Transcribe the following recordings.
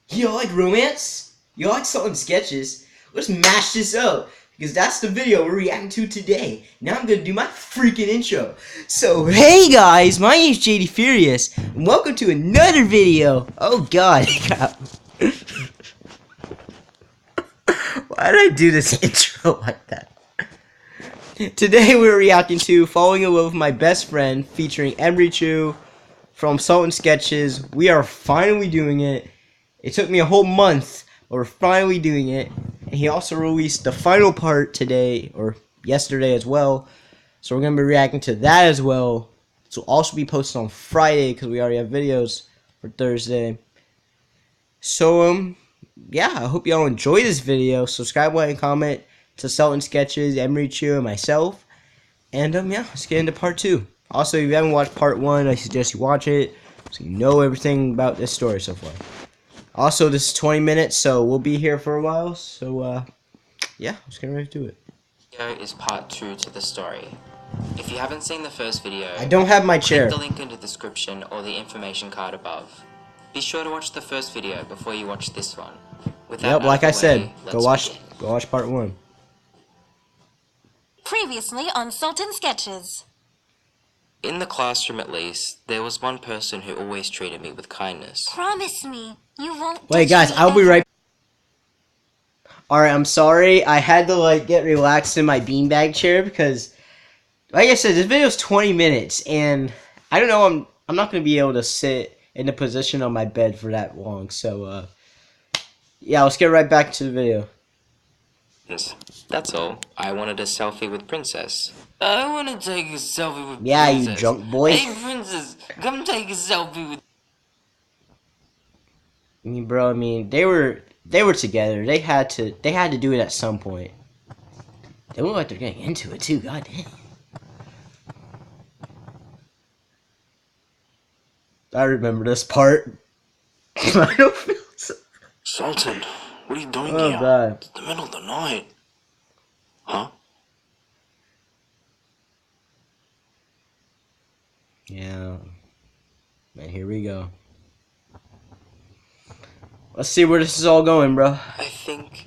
You like romance? You like Sultan sketches? Let's mash this up, because that's the video we're reacting to today. Now I'm gonna do my freaking intro. So, hey guys, my name's JD Furious, and welcome to another video. Oh god, why did I do this intro like that? Today we're reacting to Falling in Love with My Best Friend, featuring Emirichu from Sultan Sketches. We are finally doing it. It took me a whole month, but we're finally doing it. And he also released the final part today, or yesterday as well. So we're going to be reacting to that as well. This will also be posted on Friday, because we already have videos for Thursday. So, yeah, I hope y'all enjoy this video. Subscribe, like, and comment to Sultan Sketches, Emirichu, and myself. And, yeah, let's get into part 2. Also, if you haven't watched part 1, I suggest you watch it, so you know everything about this story so far. Also, this is 20 minutes, so we'll be here for a while. So, yeah, let's get ready to do it. Here is part 2 to the story. If you haven't seen the first video, I don't have my chair. click the link in the description or the information card above. Be sure to watch the first video before you watch this one. Yep, like I said, go watch part 1. Previously on Sultan Sketches. In the classroom at least, there was one person who always treated me with kindness. Promise me you won't. Wait, guys, I'll be right. Alright, I'm sorry. I had to, like, get relaxed in my beanbag chair because, like I said, this video is 20 minutes, and I don't know, I'm not going to be able to sit in the position on my bed for that long, so, yeah, let's get right back to the video. That's all. I wanted a selfie with Princess. I want to take a selfie with Yeah, Princess. you drunk boy. Hey, Princess, come take a selfie with... I mean, bro, I mean, they were together. They had to do it at some point. They look like they're getting into it too. God damn. I remember this part. I don't feel so. Sultan, what are you doing Oh here? god. It's the middle of the night. Huh? Yeah. And here we go. Let's see where this is all going, bro. I think...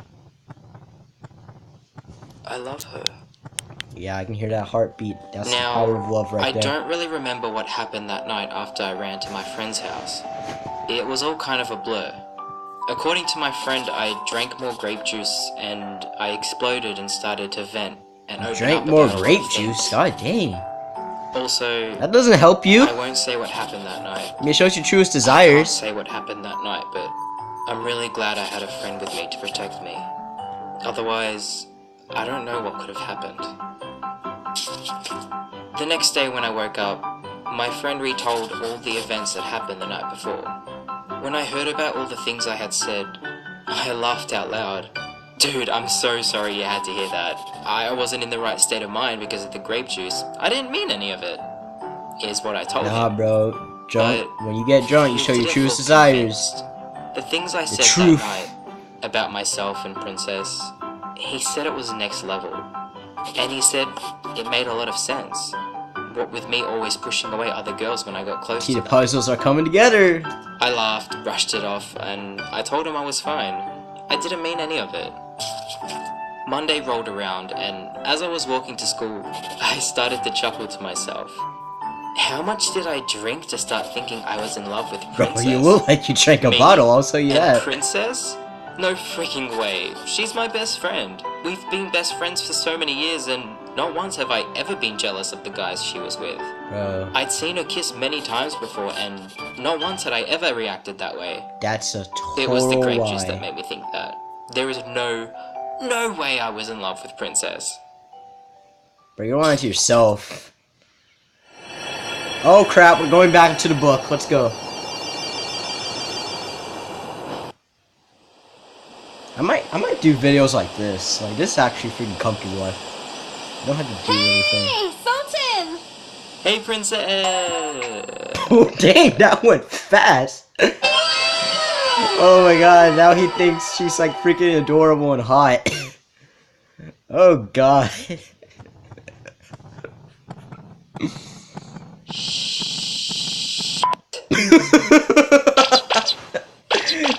I love her. Yeah, I can hear that heartbeat. That's the Now, power of love right I there. don't really remember what happened that night after I ran to my friend's house. It was all kind of a blur. According to my friend, I drank more grape juice and I exploded and started to vent and open Drank up more about a lot grape of juice? things. God dang. Also, That doesn't help you. I won't say what happened that night. I mean, it shows your truest I can't desires. say what happened that night, but I'm really glad I had a friend with me to protect me. Otherwise, I don't know what could have happened. The next day when I woke up, my friend retold all the events that happened the night before. When I heard about all the things I had said, I laughed out loud. Dude, I'm so sorry you had to hear that. I wasn't in the right state of mind because of the grape juice. I didn't mean any of it. Here's what I told Nah, him. bro. Drunk. But When you get drunk, you he show your didn't truest look desires. convinced. The things I said truth. that night about myself and Princess, he said it was next level. And he said it made a lot of sense. What with me always pushing away other girls when I got close See, to the them. puzzles are coming together. I laughed, brushed it off, and I told him I was fine. I didn't mean any of it. Monday rolled around, and as I was walking to school, I started to chuckle to myself. How much did I drink to start thinking I was in love with Bro, Princess? you look like you drank a Me? bottle, I'll tell you And that. Princess? No freaking way. She's my best friend. We've been best friends for so many years, and not once have I ever been jealous of the guys she was with. Bro, I'd seen her kiss many times before, and not once had I ever reacted that way. that's a total It was the grape juice that lie. made me think that. There is no way I was in love with Princess. Bro, you're lying to yourself. Oh crap, we're going back into the book. Let's go. I might do videos like this. Like, this is actually freaking comfortable. I don't have to do anything. Hey, Sultan! Hey, Princess! Oh, dang, that went fast. Oh my god, now he thinks she's like freaking adorable and hot. Oh god.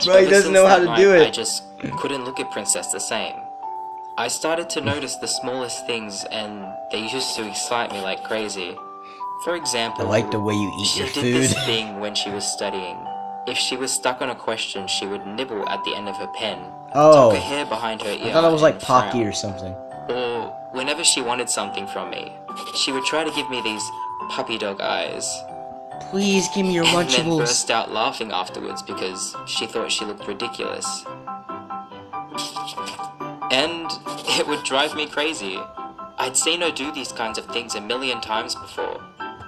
Bro, he Ever doesn't since know how that to night, do I it. just couldn't look at Princess the same. I started to notice the smallest things, and they used to excite me like crazy. For I example, like the way you eat she your did this food. thing when she was studying. If she was stuck on a question, she would nibble at the end of her pen, Oh. tuck her hair behind her ear, I thought it was like and Pocky frown. or something. Or whenever she wanted something from me, she would try to give me these puppy dog eyes, Please give me your and then Lunchables. burst out laughing afterwards because she thought she looked ridiculous. And it would drive me crazy. I'd seen her do these kinds of things a million times before,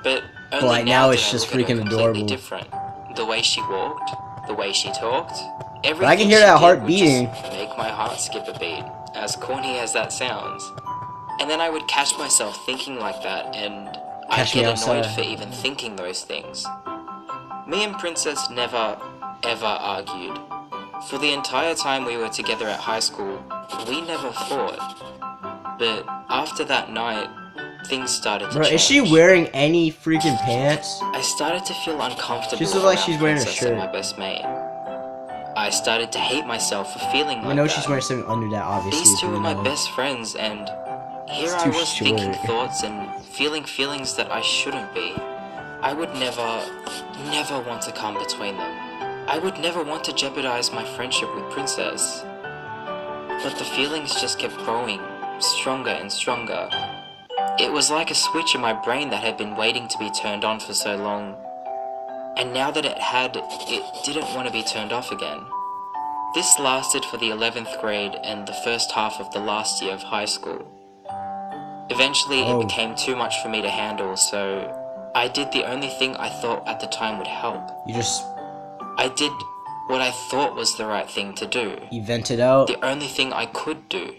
but only Like, now did it's I just look at her freaking completely adorable. different. The way she walked, the way she talked, everything But I can hear she that did heart would just beating. make my heart skip a beat, as corny as that sounds. And then I would catch myself thinking like that, and I'd Catch me get annoyed outside. for even thinking those things. Me and Princess never, ever argued. For the entire time we were together at high school, we never fought. But after that night, things started to Bro, change. is she wearing any freaking pants? I started to feel uncomfortable She looks like around she's wearing a Princess shirt. and my best mate. I started to hate myself for feeling I like know that. she's wearing something under that, obviously. These two but are my no. best friends, and here It's I too was thinking short. thoughts and feeling feelings that I shouldn't be. I would never, never want to come between them. I would never want to jeopardize my friendship with Princess. But the feelings just kept growing, stronger and stronger. It was like a switch in my brain that had been waiting to be turned on for so long. And now that it had, it didn't want to be turned off again. This lasted for the 11th grade and the first half of the last year of high school. Eventually, Oh. it became too much for me to handle, so I did the only thing I thought at the time would help. You just I did what I thought was the right thing to do. vented out. The only thing I could do.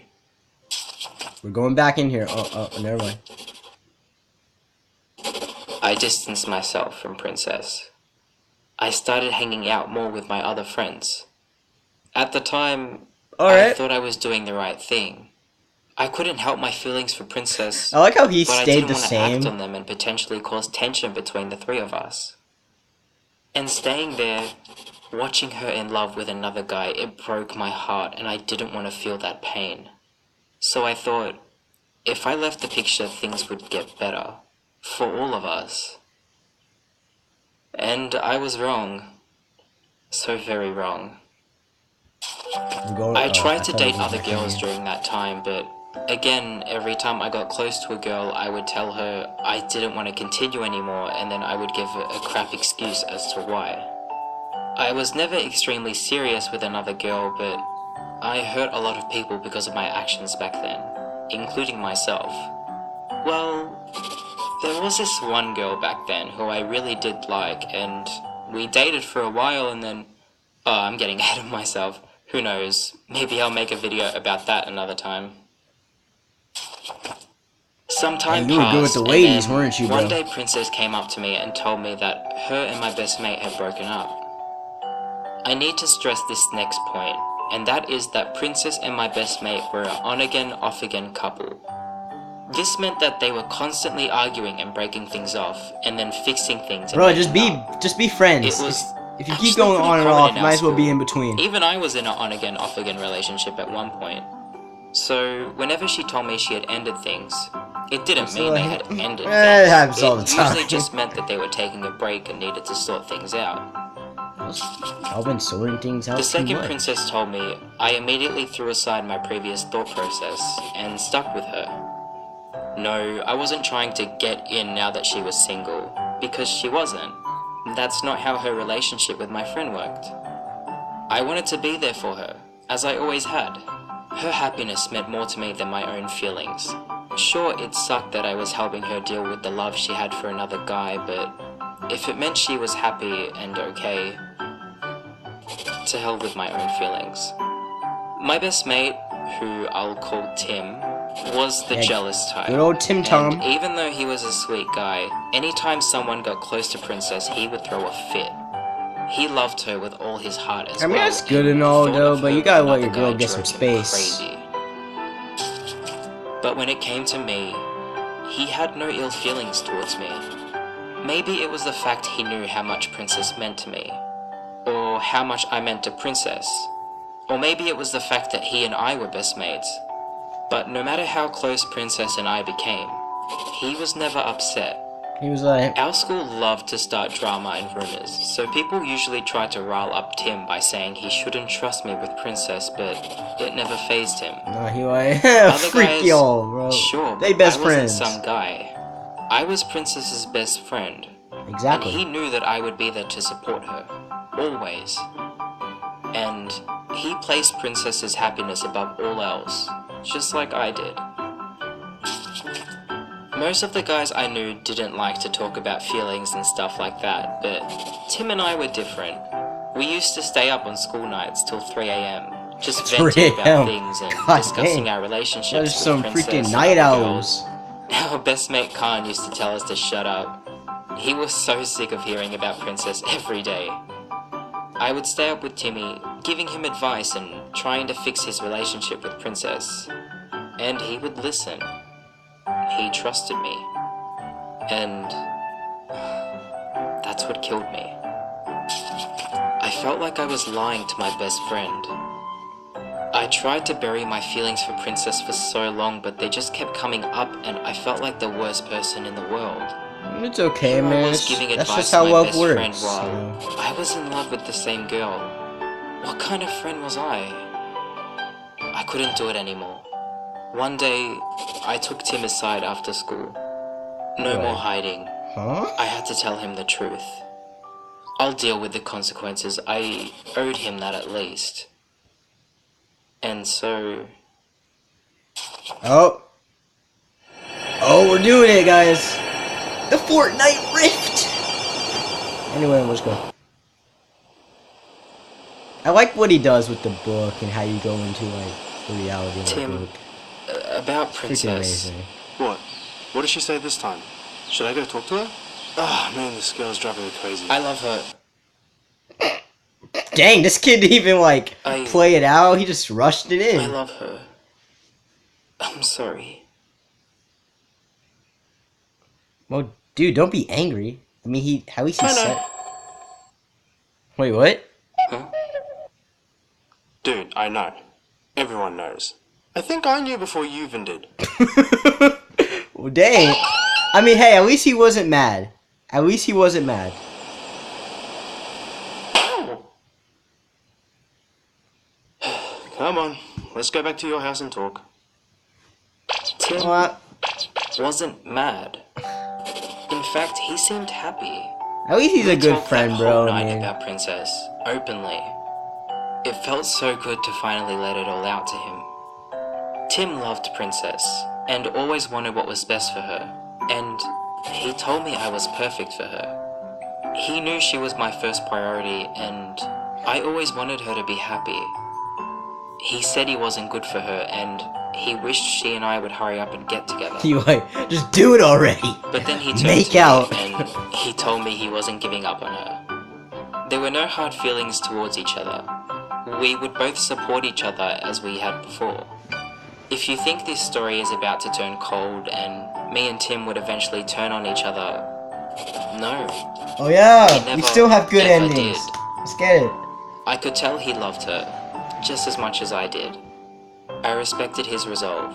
We're going back in here. Oh, never mind. I distanced myself from Princess. I started hanging out more with my other friends. At the time, I Alright. thought I was doing the right thing. I couldn't help my feelings for Princess, I like how he but I stayed didn't the want to act same. on them and potentially cause tension between the three of us. And staying there, watching her in love with another guy, it broke my heart, and I didn't want to feel that pain. So I thought, if I left the picture, things would get better. For all of us. And I was wrong. So very wrong. We're going, I tried I to thought date we were other back in girls here. during that time, but again, every time I got close to a girl, I would tell her I didn't want to continue anymore, and then I would give a crap excuse as to why. I was never extremely serious with another girl, but I hurt a lot of people because of my actions back then, including myself. Well, there was this one girl back then who I really did like, and we dated for a while, and then... Oh, I'm getting ahead of myself. Who knows? Maybe I'll make a video about that another time. Some time Hey, you were passed, good with the and ladies, then weren't you, bro? one day Princess came up to me and told me that her and my best mate had broken up. I need to stress this next point, and that is that Princess and my best mate were an on-again, off-again couple. This meant that they were constantly arguing and breaking things off, and then fixing things and Bro, making up. just be friends. It was If you actually keep going pretty on and common off, in you our might as well be school. in between. Even I was in an on-again, off-again relationship at one point. So, whenever she told me she had ended things, it didn't So, mean they had ended it things. happens all the It usually time. just meant that they were taking a break and needed to sort things out. I've been sorting things out The too second much. Princess told me, I immediately threw aside my previous thought process and stuck with her. No, I wasn't trying to get in now that she was single, because she wasn't. That's not how her relationship with my friend worked. I wanted to be there for her, as I always had. Her happiness meant more to me than my own feelings. Sure, it sucked that I was helping her deal with the love she had for another guy, but if it meant she was happy and okay, to hell with my own feelings. My best mate, who I'll call Tim, was the Yeah, jealous type. good old Tim Tom. And even though he was a sweet guy, anytime someone got close to Princess, he would throw a fit. He loved her with all his heart as I mean, well. that's good and and all, thought though, of but her you with gotta let another your girl guy get some drove him space. crazy. But when it came to me, he had no ill feelings towards me. Maybe it was the fact he knew how much Princess meant to me, or how much I meant to Princess, or maybe it was the fact that he and I were best mates. But no matter how close Princess and I became, he was never upset. He was like, Our school loved to start drama and rumors, so people usually tried to rile up Tim by saying he shouldn't trust me with Princess, but it never fazed him. no, he like, Other freak guys, y'all, bro. Sure, They but best I wasn't friends. some guy. I was Princess's best friend, Exactly. and he knew that I would be there to support her, always. And he placed Princess's happiness above all else, just like I did. Most of the guys I knew didn't like to talk about feelings and stuff like that, but Tim and I were different. We used to stay up on school nights till 3 a.m., just 3 venting a.m.. about things and God discussing dang. our relationships There's with some Princess freaking and night other owls. girls. Our best mate Khan used to tell us to shut up. He was so sick of hearing about Princess every day. I would stay up with Timmy, giving him advice and trying to fix his relationship with Princess. And he would listen. He trusted me. And that's what killed me. I felt like I was lying to my best friend. I tried to bury my feelings for Princess for so long, but they just kept coming up, and I felt like the worst person in the world. It's okay, Here I man. was giving That's advice just to how my love best works. friend You while know? I was in love with the same girl. What kind of friend was I? I couldn't do it anymore. One day, I took Tim aside after school. No Right. more hiding. Huh? I had to tell him the truth. I'll deal with the consequences. I owed him that at least. And so... Oh. Oh, we're doing it, guys. The Fortnite Rift. Anyway, let's go. I like what he does with the book and how you go into like the reality of the Tim, book. about Freaking Princess. amazing. What? What did she say this time? Should I go talk to her? Ah, man, this girl's driving me crazy. I love her. Dang, this kid didn't even like I- play it out. He just rushed it I in. love her. I'm sorry. Well, dude, don't be angry. I mean, how is he I know. set? Wait, what? Huh? Dude, I know. Everyone knows. I think I knew before you even did. Well, dang. I mean, hey, at least he wasn't mad. At least he wasn't mad. Come on, let's go back to your house and talk. Tim What? wasn't mad. In fact, he seemed happy. At least he's We a good talked friend, that bro. whole I night mean, about Princess, openly. It felt so good to finally let it all out to him. Tim loved Princess, and always wanted what was best for her, and he told me I was perfect for her. He knew she was my first priority, and I always wanted her to be happy. He said he wasn't good for her, and he wished she and I would hurry up and get together. you like, just do it already. But then he turned Make to me out. and he told me he wasn't giving up on her. There were no hard feelings towards each other. We would both support each other as we had before. If you think this story is about to turn cold and me and Tim would eventually turn on each other, no. Oh yeah, He we never, still have good ever endings. did. Let's get it. I could tell he loved her, just as much as I did. I respected his resolve,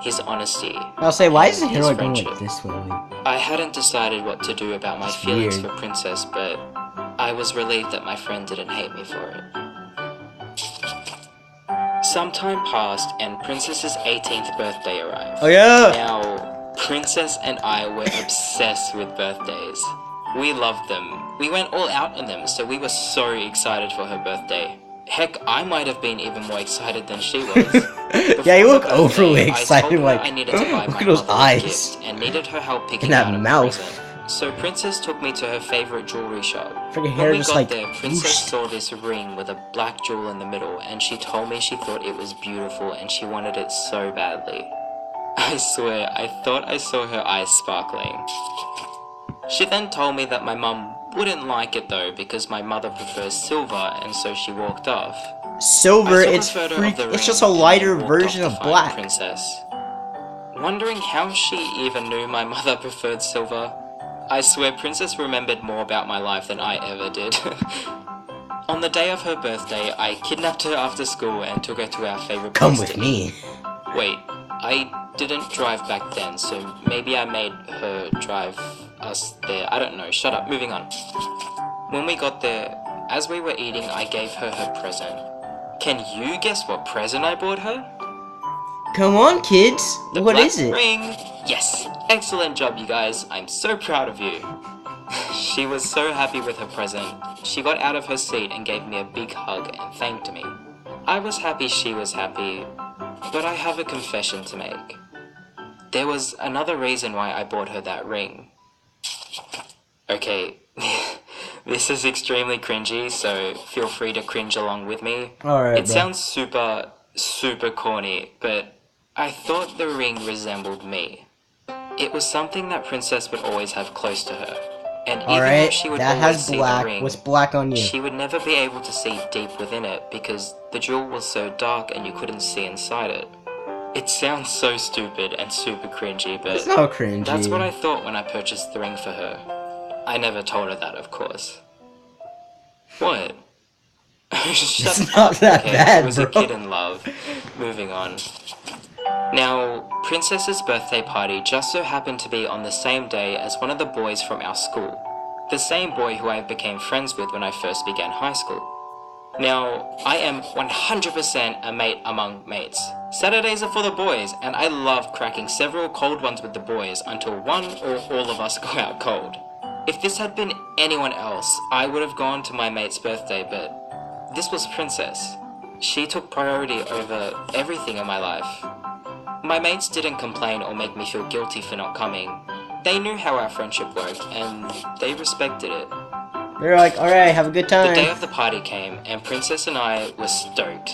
his honesty. I'll say, why is the and hero his going friendship. like this way? I hadn't decided what to do about my It's feelings weird. for Princess, but I was relieved that my friend didn't hate me for it. Some time passed and Princess's 18th birthday arrived. Oh yeah. Now, Princess and I were obsessed with birthdays. We loved them. We went all out on them, so we were so excited for her birthday. Heck, I might have been even more excited than she was. Yeah, you Before look her overly birthday, I excited, told her like, I needed to buy look my at those mother a eyes. gift and needed her help picking that out a mouth. present. So Princess took me to her favorite jewelry shop. Freaking When hair we just got like there, Princess whooshed. saw this ring with a black jewel in the middle, and she told me she thought it was beautiful and she wanted it so badly. I swear, I thought I saw her eyes sparkling. She then told me that my mum wouldn't like it though because my mother prefers silver, and so she walked off. Silver, I took it's a photo freak. of the It's just ring a and lighter walked off version to of find black. Princess. Wondering how she even knew my mother preferred silver, I swear Princess remembered more about my life than I ever did. On the day of her birthday, I kidnapped her after school and took her to our favorite place. Come with me. Wait, I didn't drive back then, so maybe I made her drive us there. I don't know. Shut up. Moving on. When we got there, as we were eating, I gave her her present. Can you guess what present I bought her? Come on, kids. The What black is it? ring. Yes. Excellent job, you guys. I'm so proud of you. She was so happy with her present. She got out of her seat and gave me a big hug and thanked me. I was happy she was happy, but I have a confession to make. There was another reason why I bought her that ring. Okay, this is extremely cringy, so feel free to cringe along with me. Alright, It bro. sounds super corny, but I thought the ring resembled me. It was something that Princess would always have close to her. And even though Alright, she would that always has see black. the ring, What's black on you? she would never be able to see deep within it because the jewel was so dark and you couldn't see inside it. It sounds so stupid and super cringy, but It's not cringy. that's what I thought when I purchased the ring for her. I never told her that, of course. What? Shut It's not that okay, bad, I was bro. a kid in love. Moving on. Now, Princess's birthday party just so happened to be on the same day as one of the boys from our school. The same boy who I became friends with when I first began high school. Now, I am 100% a mate among mates. Saturdays are for the boys, and I love cracking several cold ones with the boys until one or all of us go out cold. If this had been anyone else, I would have gone to my mate's birthday, but this was Princess. She took priority over everything in my life. My mates didn't complain or make me feel guilty for not coming. They knew how our friendship worked, and they respected it. They're like, alright, have a good The day time. of the party came, and Princess and I were stoked.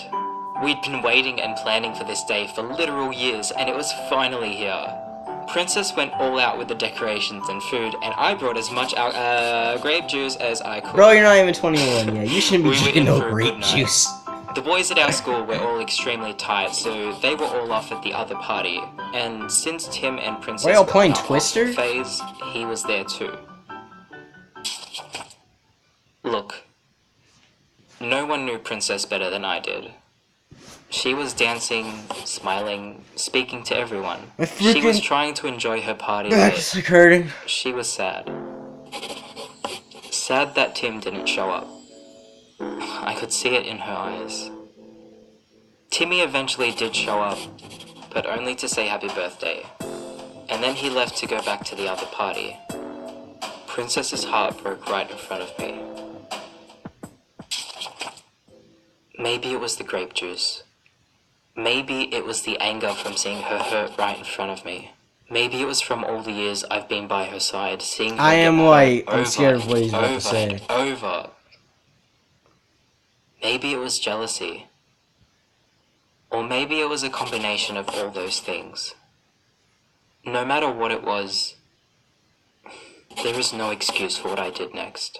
We'd been waiting and planning for this day for literal years, and it was finally here. Princess went all out with the decorations and food, and I brought as much grape juice as I could. Bro, you're not even 21 yet. You shouldn't be We were drinking in no for a grape good night. juice. The boys at our school were all extremely tight, so they were all off at the other party. And since Tim and Princess Were y'all were playing in our Twister? awful phase, he was there too. Look, no one knew Princess better than I did. She was dancing, smiling, speaking to everyone. My She was freaking trying to enjoy her party, back's but like hurting. she was sad. Sad that Tim didn't show up. I could see it in her eyes. Timmy eventually did show up, but only to say happy birthday. And then he left to go back to the other party. Princess's heart broke right in front of me. Maybe it was the grape juice. Maybe it was the anger from seeing her hurt right in front of me. Maybe it was from all the years I've been by her side, seeing her I am get hurt white. I'm over scared of what he's and about to over say. and over. Maybe it was jealousy. Or maybe it was a combination of all those things. No matter what it was, there is no excuse for what I did next.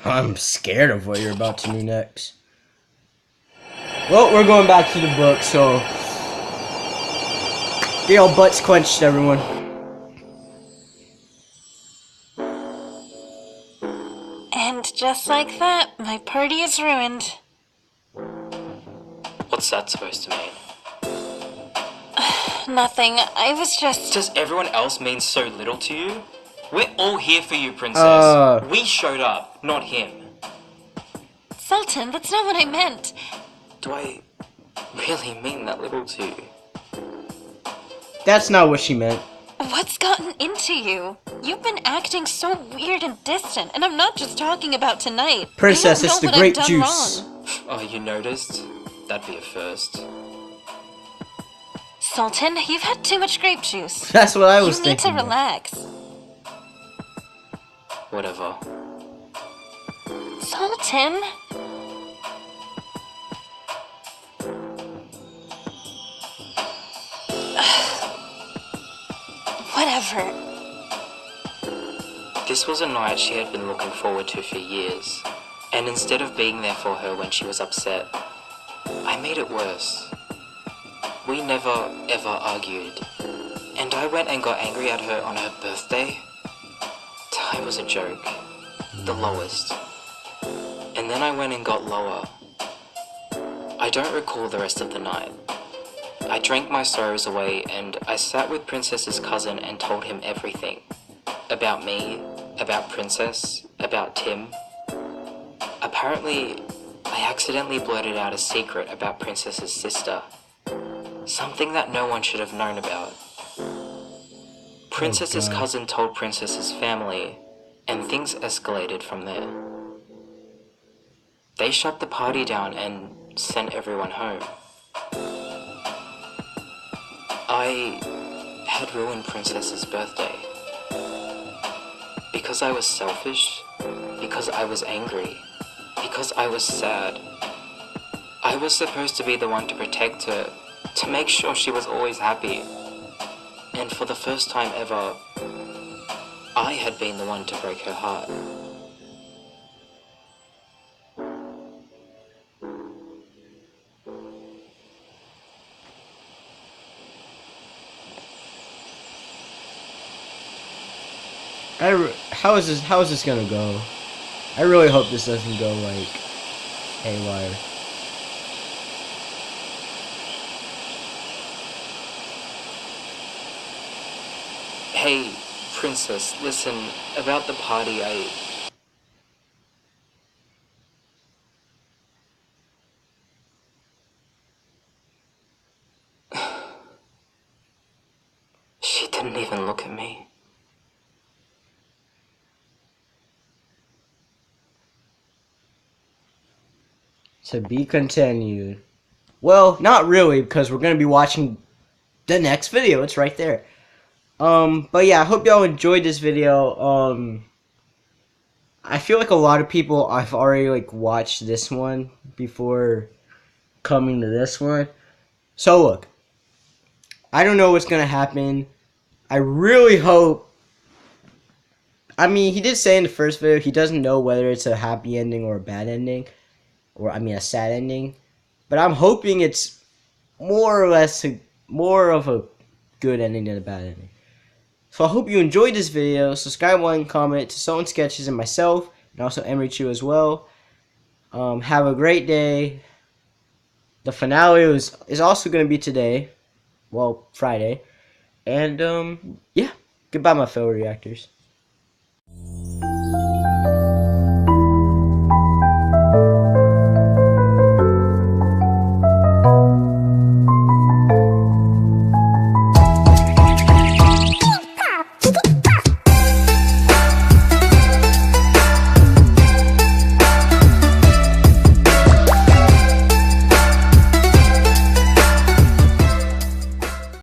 I'm scared of what you're about to do next. Well, we're going back to the book, so get your butts quenched, everyone. And just like that, my party is ruined. What's that supposed to mean? Nothing. I was just... Does everyone else mean so little to you? We're all here for you, Princess. We showed up, not him. Sultan, that's not what I meant. Do I really mean that little to you? That's not what she meant. What's gotten into you? You've been acting so weird and distant, and I'm not just talking about tonight. Princess, You don't it's know the what grape I've done juice. wrong. Oh, you noticed? That'd be a first. Sultan, you've had too much grape juice. That's what I was You need to thinking. relax. Whatever. Sultan? Whatever. This was a night she had been looking forward to for years. And instead of being there for her when she was upset, I made it worse. We never, ever argued. And I went and got angry at her on her birthday. it was a joke. The lowest. And then I went and got lower. I don't recall the rest of the night. I drank my sorrows away and I sat with Princess's cousin and told him everything. About me, about Princess, about Tim. Apparently, I accidentally blurted out a secret about Princess's sister. Something that no one should have known about. Princess's cousin told Princess's family, and things escalated from there. They shut the party down and sent everyone home. I had ruined Princess's birthday. Because I was selfish, because I was angry, because I was sad. I was supposed to be the one to protect her, to make sure she was always happy. And for the first time ever, I had been the one to break her heart. How is this gonna go? I really hope this doesn't go like haywire. Hey, Princess, listen, about the party, She didn't even look at me. To be continued. Well, not really, because we're gonna be watching the next video. It's right there. But yeah, I hope y'all enjoyed this video. I feel like a lot of people I've already like watched this one before coming to this one. So look, I don't know what's gonna happen. I really hope. I mean, he did say in the first video he doesn't know whether it's a happy ending or a bad ending, or I mean a sad ending. But I'm hoping it's more or less more of a good ending than a bad ending. So I hope you enjoyed this video. Subscribe, like, comment to Sultan Sketches and myself, and also Emirichu as well. Have a great day. The finale is also going to be today. Well, Friday. And, yeah. Goodbye, my fellow reactors.